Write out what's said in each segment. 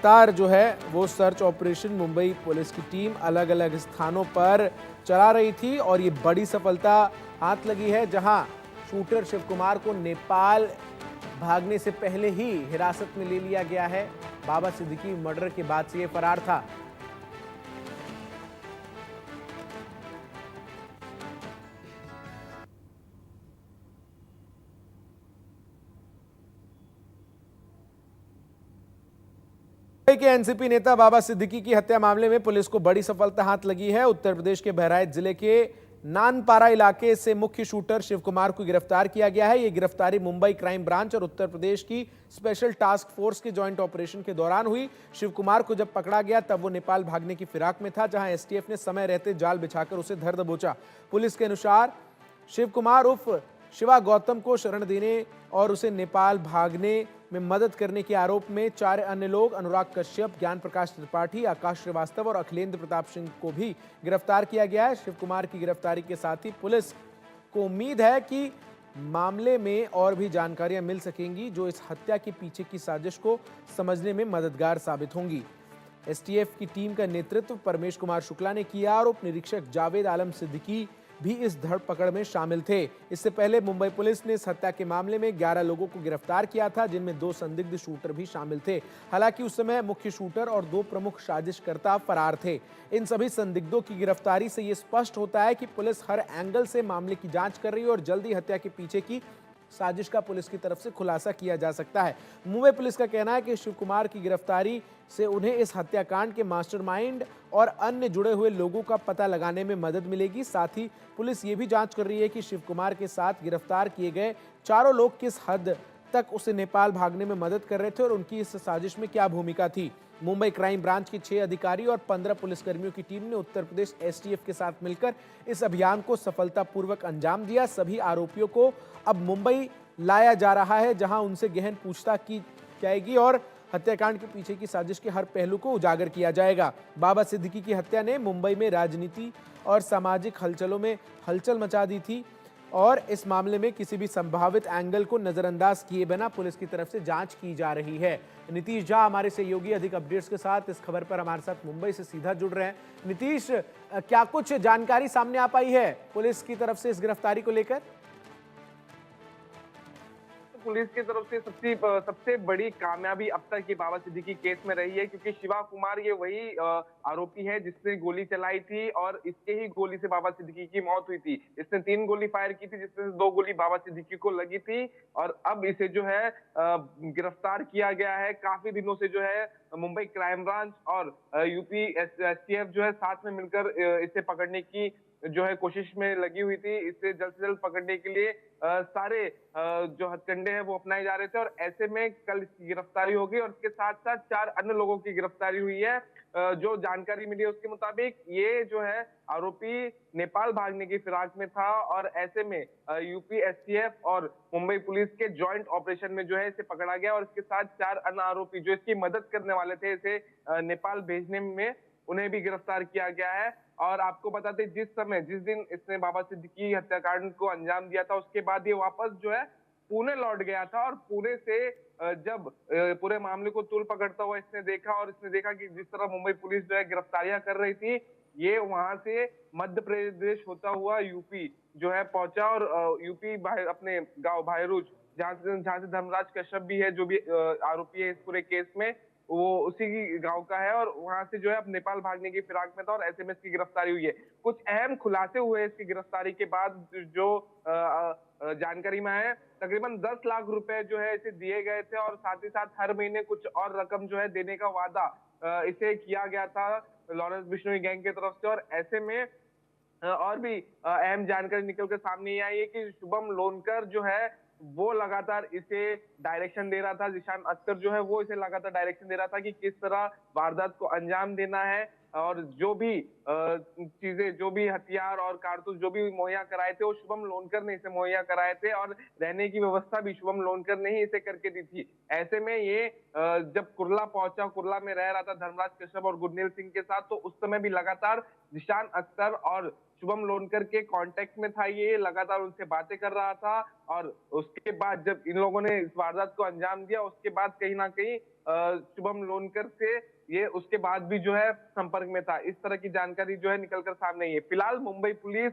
लगातार जो है वो सर्च ऑपरेशन मुंबई पुलिस की टीम अलग अलग स्थानों पर चला रही थी और ये बड़ी सफलता हाथ लगी है, जहां शूटर शिव कुमार को नेपाल भागने से पहले ही हिरासत में ले लिया गया है। बाबा सिद्दीकी मर्डर के बाद से ये फरार था। के एनसीपी नेता बाबा सिद्दीकी की हत्या मामले में पुलिस को बड़ी सफलता हाथ लगी है। उत्तर प्रदेश के बहराइच जिले के नानपारा इलाके से मुख्य शूटर शिव कुमार को गिरफ्तार किया गया है। यह गिरफ्तारी मुंबई क्राइम ब्रांच और उत्तर प्रदेश की स्पेशल टास्क फोर्स के जॉइंट ऑपरेशन के दौरान हुई। शिव कुमार को जब पकड़ा गया तब वो नेपाल भागने की फिराक में था, जहां एसटीएफ ने समय रहते जाल बिछाकर उसे धर दबोचा। पुलिस के अनुसार शिव कुमार उर्फ शिवा गौतम को शरण देने और उसे नेपाल भागने में मदद करने के आरोप में 4 अन्य लोग अनुराग कश्यप, ज्ञान प्रकाश त्रिपाठी, आकाश श्रीवास्तव और अखिलेंद्र प्रताप सिंह को भी गिरफ्तार किया गया है। शिव कुमार की गिरफ्तारी के साथ ही पुलिस को उम्मीद है कि मामले में और भी जानकारियां मिल सकेंगी, जो इस हत्या के पीछे की साजिश को समझने में मददगार साबित होंगी। एसटीएफ की टीम का नेतृत्व परमेश कुमार शुक्ला ने किया और उप निरीक्षक जावेद आलम सिद्दीकी भी इस धरपकड़ में शामिल थे। इससे पहले मुंबई पुलिस ने इस हत्या के मामले में 11 लोगों को गिरफ्तार किया था, जिनमें 2 संदिग्ध शूटर भी शामिल थे। हालांकि उस समय मुख्य शूटर और 2 प्रमुख साजिशकर्ता फरार थे। इन सभी संदिग्धों की गिरफ्तारी से यह स्पष्ट होता है कि पुलिस हर एंगल से मामले की जांच कर रही है और जल्दी हत्या के पीछे की साजिश का पुलिस की तरफ से खुलासा किया जा सकता है। मुंबई पुलिस का कहना है कि शिव कुमार की गिरफ्तारी से उन्हें इस हत्याकांड के मास्टरमाइंड और अन्य जुड़े हुए लोगों का पता लगाने में मदद मिलेगी। साथ ही पुलिस ये भी जांच कर रही है कि शिव कुमार के साथ गिरफ्तार किए गए चारों लोग किस हद तक उसे नेपाल भागने में मदद कर रहे थे और उनकी इस साजिश में क्या भूमिका थी। मुंबई क्राइम ब्रांच के 6 अधिकारी और 15 पुलिसकर्मियों की टीम ने उत्तर प्रदेश एसटीएफ के साथ मिलकर इस अभियान को सफलतापूर्वक अंजाम दिया। सभी आरोपियों को अब मुंबई लाया जा रहा है, जहां उनसे गहन पूछताछ की जाएगी और हत्याकांड के पीछे की साजिश के हर पहलू को उजागर किया जाएगा। बाबा सिद्दीकी की हत्या ने मुंबई में राजनीति और सामाजिक हलचलों में हलचल मचा दी थी और इस मामले में किसी भी संभावित एंगल को नजरअंदाज किए बिना पुलिस की तरफ से जांच की जा रही है। नीतीश झा हमारे सहयोगी अधिक अपडेट्स के साथ इस खबर पर हमारे साथ मुंबई से सीधा जुड़ रहे हैं। नीतीश, क्या कुछ जानकारी सामने आ पाई है पुलिस की तरफ से इस गिरफ्तारी को लेकर? पुलिस की तरफ से सबसे बड़ी कामयाबी अब तक की बाबा सिद्दीकी केस में रही है, क्योंकि शिवा कुमार ये वही आरोपी है जिसने गोली चलाई थी और इसके ही गोली से बाबा सिद्दीकी की मौत हुई थी। इसने 3 गोली फायर की थी, जिसमें से 2 गोली बाबा सिद्दीकी को लगी थी और अब इसे जो है गिरफ्तार किया गया है। काफी दिनों से जो है मुंबई क्राइम ब्रांच और यूपी एसटीएफ जो है साथ में मिलकर इसे पकड़ने की जो है कोशिश में लगी हुई थी। इसे जल्द से जल्द पकड़ने के लिए सारे जो हथकंडे हैं वो अपनाए जा रहे थे और ऐसे में कल इसकी गिरफ्तारी होगी और इसके साथ-साथ 4 अन्य लोगों की गिरफ्तारी हुई है। जो जानकारी मिली है उसके मुताबिक ये जो है आरोपी नेपाल भागने की फिराक में था और ऐसे में यूपी एसटीएफ और मुंबई पुलिस के जॉइंट ऑपरेशन में जो है इसे पकड़ा गया और इसके साथ 4 अन्य आरोपी जो इसकी मदद करने वाले थे इसे नेपाल भेजने में, उन्हें भी गिरफ्तार किया गया है। और आपको बताते जिस दिन इसने बाबा सिद्दीकी हत्याकांड को अंजाम दिया था, उसके बाद ये वापस जो है पुणे लौट गया था और पुणे से जब पूरे मामले को तूल पकड़ता हुआ इसने देखा और इसने देखा कि जिस तरह मुंबई पुलिस जो है गिरफ्तारियां कर रही थी, ये वहां से मध्य प्रदेश होता हुआ यूपी जो है पहुंचा और यूपी अपने गांव भाईरूज, जहां से धर्मराज कश्यप भी है, जो भी आरोपी है इस पूरे केस में, वो उसी की गांव का है और वहां से जो है अब नेपाल भागने की फिराक में था और ऐसे में इसकी गिरफ्तारी हुई है। कुछ अहम खुलासे हुए इसकी गिरफ्तारी के बाद, जो जानकारी में है, तकरीबन 10 लाख रुपए जो है इसे दिए गए थे और साथ ही साथ हर महीने कुछ और रकम जो है देने का वादा इसे किया गया था लॉरेंस बिश्नोई गैंग की तरफ से। और ऐसे में और भी अहम जानकारी निकल कर सामने ये आई है कि शुभम लोनकर जो है वो लगातार इसे डायरेक्शन दे रहा था। जिशान अख्तर जो है वो इसे लगातार डायरेक्शन दे रहा था कि किस तरह वारदात को अंजाम देना है और जो भी चीजें, जो भी हथियार और कारतूस जो भी मुहैया कराए थे वो शुभम लोनकर ने इसे मुहैया कराए थे और रहने की व्यवस्था भी शुभम लोनकर ने ही इसे करके दी थी। ऐसे में ये जब कुर्ला पहुंचा, कुर्ला में रह रहा था धर्मराज कश्यप और गुरनेल सिंह के साथ, तो उस समय भी लगातार जिशान अख्तर और शुभम लोनकर के कांटेक्ट में था, ये लगातार उनसे बातें कर रहा था और उसके बाद जब इन लोगों ने इस वारदात को अंजाम दिया, उसके बाद कहीं ना कहीं शुभम लोनकर से ये उसके बाद भी जो है संपर्क में था। इस तरह की जानकारी जो है निकलकर सामने आई है। फिलहाल मुंबई पुलिस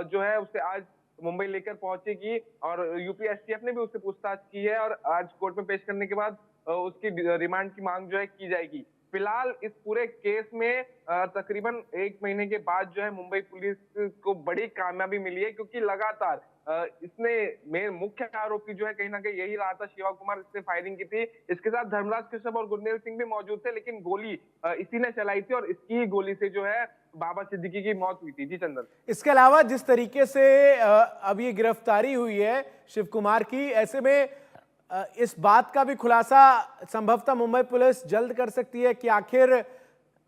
जो है उसे आज मुंबई लेकर पहुंचेगी और यूपी एसटीएफ ने भी उससे पूछताछ की है और आज कोर्ट में पेश करने के बाद उसकी रिमांड की मांग जो है की जाएगी। फिलहाल इस पूरे केस में तकरीबन 1 महीने के बाद जो है मुंबई पुलिस को बड़ी कामयाबी मिली है, क्योंकि लगातार इसने मेन मुख्य आरोपी जो है कहीं न कहीं यही रहा था, शिवा कुमार, इसने फायरिंग की थी। इसके साथ धर्मराज कश्यप और गुरनेल सिंह भी मौजूद थे, लेकिन गोली इसी ने चलाई थी और इसकी ही गोली से जो है बाबा सिद्दीकी की मौत हुई थी। जी चंदन। इसके अलावा जिस तरीके से अब ये गिरफ्तारी हुई है शिव कुमार की, ऐसे में इस बात का भी खुलासा संभवतः मुंबई पुलिस जल्द कर सकती है कि आखिर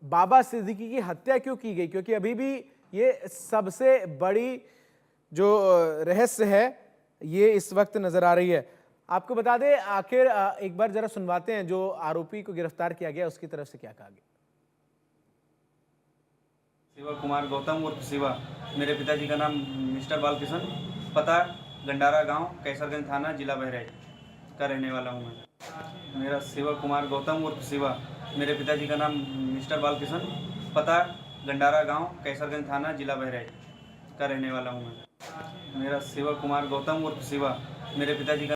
बाबा सिद्दीकी की हत्या क्यों की गई, क्योंकि अभी भी ये सबसे बड़ी जो रहस्य है ये इस वक्त नजर आ रही है। आपको बता दें, आखिर एक बार जरा सुनवाते हैं जो आरोपी को गिरफ्तार किया गया उसकी तरफ से क्या कहा गया। शिवा कुमार गौतम उर्फ शिवा, मेरे पिताजी का नाम मिस्टर बालकिशन, पता गंडारा गांव, कैसरगंज थाना, जिला बहराइच का रहने वाला हूं मैं। मेरा शिवा कुमार गौतम उर्फ शिवा, मेरे पिताजी का नाम मिस्टर बालकिशन, पता गंडारा गांव, कैसरगंज थाना, जिला बहराइच का रहने वाला हूं मैं। मेरा शिवा कुमार गौतम उर्फ शिवा, मेरे पिताजी का